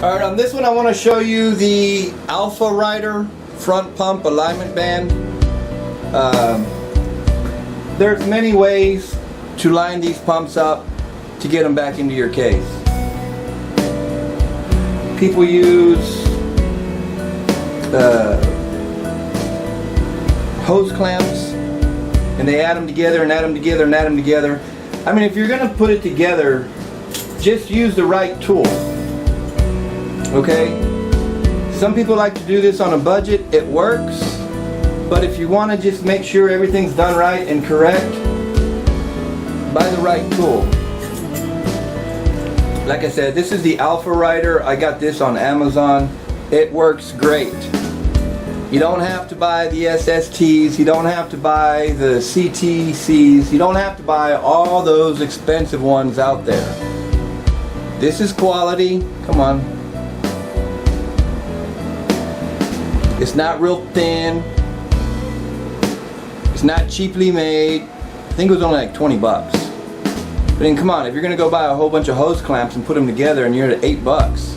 Alright, on this one I want to show you the ALFA RIDER front pump alignment band. There's many ways to line these pumps up to get them back into your case. People use hose clamps and they add them together and add them together and add them together. I mean, if you're going to put it together, just use the right tool. Okay? Some people like to do this on a budget. It works. But if you want to just make sure everything's done right and correct, buy the right tool. Like I said, this is the ALFA RIDER. I got this on Amazon. It works great. You don't have to buy the SSTs. You don't have to buy the CTCs. You don't have to buy all those expensive ones out there. This is quality. Come on. It's not real thin. It's not cheaply made. I think it was only like 20 bucks. But then come on, if you're gonna go buy a whole bunch of hose clamps and put them together and you're at 8 bucks,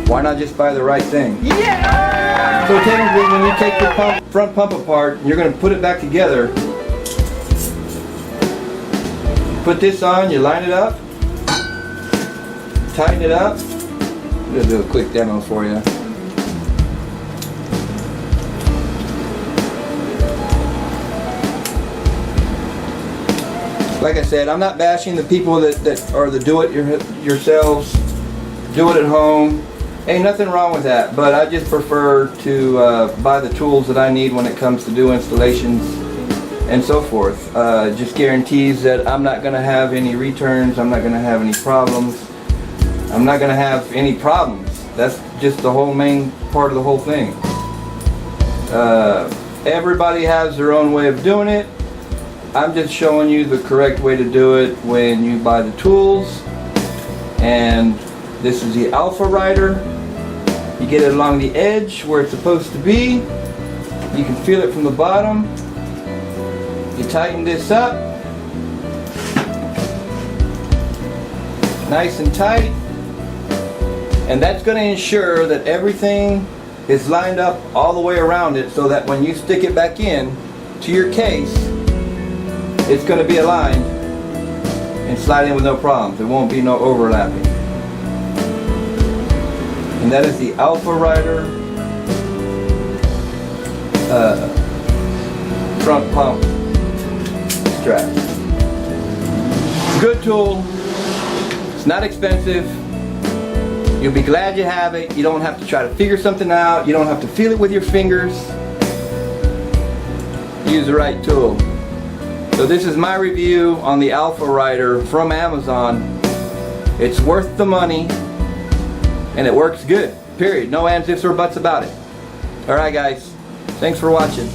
why not just buy the right thing? Yeah! So technically, when you take the front pump apart and you're gonna put it back together, put this on, you line it up, tighten it up. I'm gonna do a quick demo for you. Like I said, I'm not bashing the people that are the do-it-yourselves, do it at home. Ain't nothing wrong with that, but I just prefer to buy the tools that I need when it comes to do installations and so forth. Just guarantees that I'm not going to have any returns, I'm not going to have any problems, I'm not going to have any problems. That's just the whole main part of the whole thing. Everybody has their own way of doing it. I'm just showing you the correct way to do it when you buy the tools. And this is the ALFA RIDER. You get it along the edge where it's supposed to be. You can feel it from the bottom. You tighten this up. Nice and tight. And that's going to ensure that everything is lined up all the way around it so that when you stick it back in to your case, it's going to be aligned and slide in with no problems. There won't be no overlapping. And that is the ALFA RIDER front pump strap. Good tool. It's not expensive. You'll be glad you have it. You don't have to try to figure something out. You don't have to feel it with your fingers. Use the right tool. So this is my review on the ALFA RIDER from Amazon. It's worth the money and it works good. Period. No ands, ifs, or buts about it. Alright guys, thanks for watching.